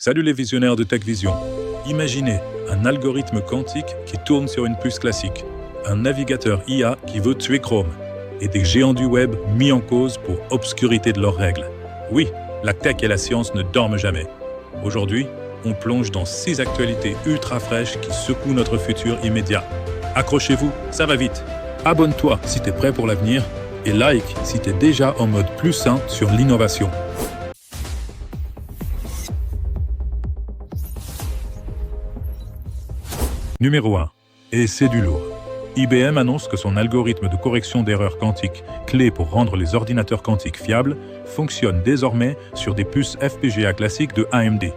Salut les visionnaires de TechVision. Imaginez un algorithme quantique qui tourne sur une puce classique, un navigateur IA qui veut tuer Chrome, et des géants du web mis en cause pour obscurité de leurs règles. Oui, la tech et la science ne dorment jamais. Aujourd'hui, on plonge dans 6 actualités ultra fraîches qui secouent notre futur immédiat. Accrochez-vous, ça va vite. Abonne-toi si t'es prêt pour l'avenir et like si t'es déjà en mode plus sain sur l'innovation. Numéro 1. Et c'est du lourd. IBM annonce que son algorithme de correction d'erreurs quantiques, clé pour rendre les ordinateurs quantiques fiables, fonctionne désormais sur des puces FPGA classiques de AMD.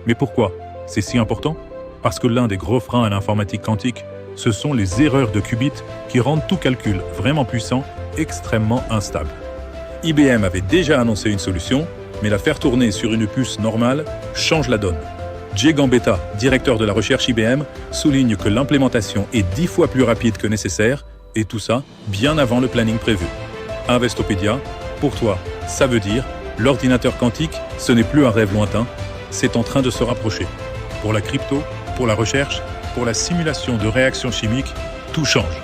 Mais pourquoi? C'est si important? Parce que l'un des gros freins à l'informatique quantique, ce sont les erreurs de qubits qui rendent tout calcul vraiment puissant extrêmement instable. IBM avait déjà annoncé une solution, mais la faire tourner sur une puce normale change la donne. Jay Gambetta, directeur de la recherche IBM, souligne que l'implémentation est 10 fois plus rapide que nécessaire, et tout ça bien avant le planning prévu. Investopedia, pour toi, ça veut dire l'ordinateur quantique, ce n'est plus un rêve lointain, c'est en train de se rapprocher. Pour la crypto, pour la recherche, pour la simulation de réactions chimiques, tout change.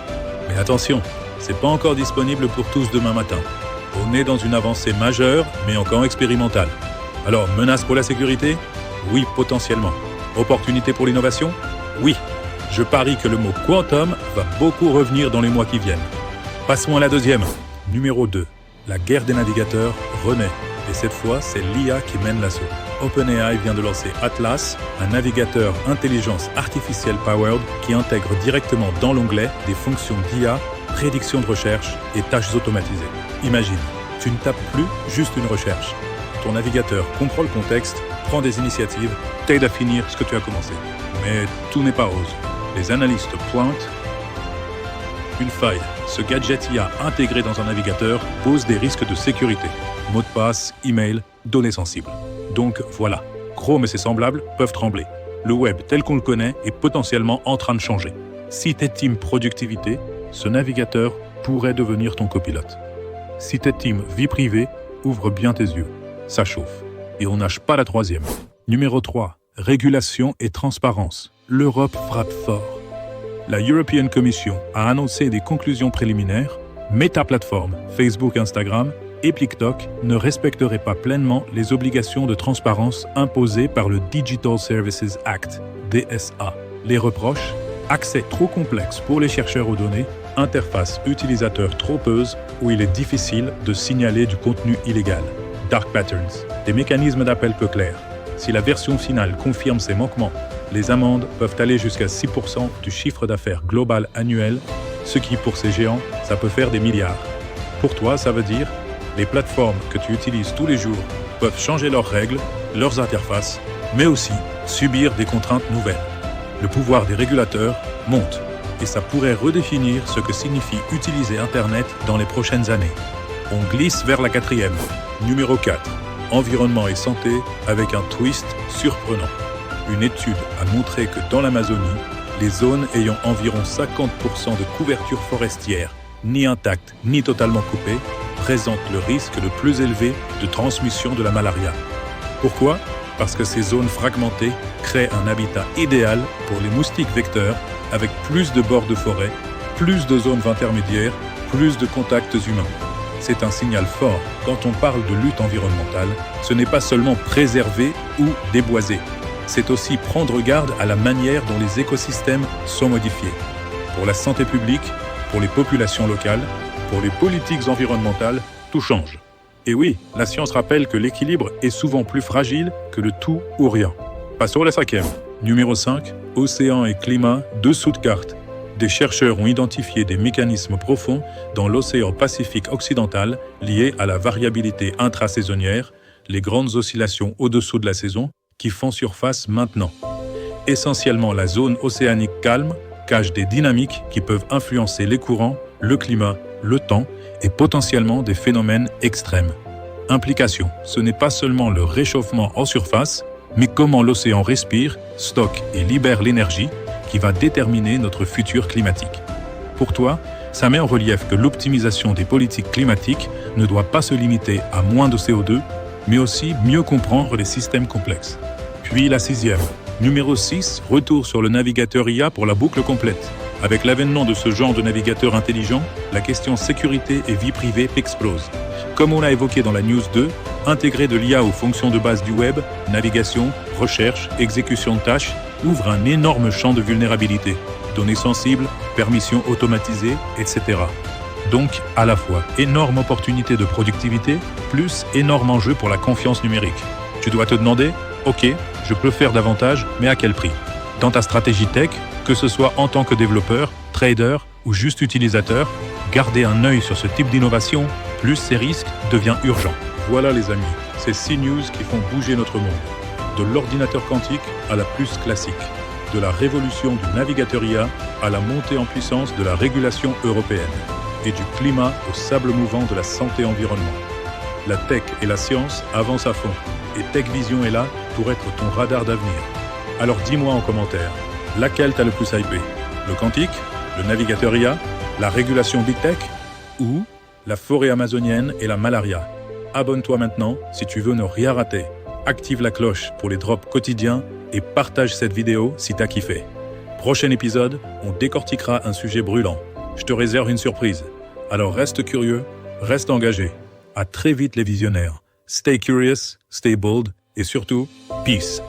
Mais attention, c'est pas encore disponible pour tous demain matin. On est dans une avancée majeure, mais encore expérimentale. Alors, menace pour la sécurité? Oui, potentiellement. Opportunité pour l'innovation? Oui. Je parie que le mot quantum va beaucoup revenir dans les mois qui viennent. Passons à la deuxième. Numéro 2. La guerre des navigateurs renaît. Et cette fois, c'est l'IA qui mène l'assaut. OpenAI vient de lancer Atlas, un navigateur intelligence artificielle powered qui intègre directement dans l'onglet des fonctions d'IA, prédiction de recherche et tâches automatisées. Imagine, tu ne tapes plus juste une recherche. Ton navigateur comprend le contexte, prend des initiatives, t'aide à finir ce que tu as commencé. Mais tout n'est pas rose. Les analystes pointent une faille. Ce gadget IA intégré dans un navigateur pose des risques de sécurité. Mots de passe, email, données sensibles. Donc voilà, Chrome et ses semblables peuvent trembler. Le web tel qu'on le connaît est potentiellement en train de changer. Si t'es team productivité, ce navigateur pourrait devenir ton copilote. Si t'es team vie privée, ouvre bien tes yeux. Ça chauffe. Et on nage pas la troisième. Numéro 3. Régulation et transparence. L'Europe frappe fort. La European Commission a annoncé des conclusions préliminaires. Meta Platform, Facebook, Instagram et TikTok ne respecteraient pas pleinement les obligations de transparence imposées par le Digital Services Act, DSA. Les reproches? Accès trop complexe pour les chercheurs aux données, interface utilisateur tropeuse où il est difficile de signaler du contenu illégal. Dark patterns, des mécanismes d'appel peu clairs. Si la version finale confirme ces manquements, les amendes peuvent aller jusqu'à 6% du chiffre d'affaires global annuel, ce qui, pour ces géants, ça peut faire des milliards. Pour toi, ça veut dire les plateformes que tu utilises tous les jours peuvent changer leurs règles, leurs interfaces, mais aussi subir des contraintes nouvelles. Le pouvoir des régulateurs monte, et ça pourrait redéfinir ce que signifie utiliser Internet dans les prochaines années. On glisse vers la quatrième. Numéro 4. Environnement et santé avec un twist surprenant. Une étude a montré que dans l'Amazonie, les zones ayant environ 50% de couverture forestière, ni intacte ni totalement coupée, présentent le risque le plus élevé de transmission de la malaria. Pourquoi? Parce que ces zones fragmentées créent un habitat idéal pour les moustiques vecteurs avec plus de bords de forêt, plus de zones intermédiaires, plus de contacts humains. C'est un signal fort. Quand on parle de lutte environnementale, ce n'est pas seulement préserver ou déboiser. C'est aussi prendre garde à la manière dont les écosystèmes sont modifiés. Pour la santé publique, pour les populations locales, pour les politiques environnementales, tout change. Et oui, la science rappelle que l'équilibre est souvent plus fragile que le tout ou rien. Passons à la cinquième. Numéro 5. Océan et climat, dessous de carte. Des chercheurs ont identifié des mécanismes profonds dans l'océan Pacifique occidental liés à la variabilité intrasaisonnière, les grandes oscillations au-dessous de la saison, qui font surface maintenant. Essentiellement, la zone océanique calme cache des dynamiques qui peuvent influencer les courants, le climat, le temps et potentiellement des phénomènes extrêmes. Implication, ce n'est pas seulement le réchauffement en surface, mais comment l'océan respire, stocke et libère l'énergie qui va déterminer notre futur climatique. Pour toi, ça met en relief que l'optimisation des politiques climatiques ne doit pas se limiter à moins de CO2, mais aussi mieux comprendre les systèmes complexes. Puis la 6e. Numéro 6, retour sur le navigateur IA pour la boucle complète. Avec l'avènement de ce genre de navigateur intelligent, la question sécurité et vie privée explose. Comme on l'a évoqué dans la News 2, intégrer de l'IA aux fonctions de base du web, navigation, recherche, exécution de tâches, ouvre un énorme champ de vulnérabilité. Données sensibles, permissions automatisées, etc. Donc, à la fois, énorme opportunité de productivité, plus énorme enjeu pour la confiance numérique. Tu dois te demander, ok, je peux faire davantage, mais à quel prix? Dans ta stratégie tech, que ce soit en tant que développeur, trader ou juste utilisateur, garder un œil sur ce type d'innovation, plus ces risques, devient urgent. Voilà les amis, ces 6 news qui font bouger notre monde. De l'ordinateur quantique à la puce classique. De la révolution du navigateur IA à la montée en puissance de la régulation européenne. Et du climat au sable mouvant de la santé-environnement. La tech et la science avancent à fond. Et TechVision est là pour être ton radar d'avenir. Alors dis-moi en commentaire, laquelle t'as le plus hypé? Le quantique? Le navigateur IA? La régulation Big Tech? Ou la forêt amazonienne et la malaria? Abonne-toi maintenant si tu veux ne rien rater. Active la cloche pour les drops quotidiens et partage cette vidéo si t'as kiffé. Prochain épisode, on décortiquera un sujet brûlant. Je te réserve une surprise. Alors reste curieux, reste engagé. À très vite les visionnaires. Stay curious, stay bold et surtout, peace.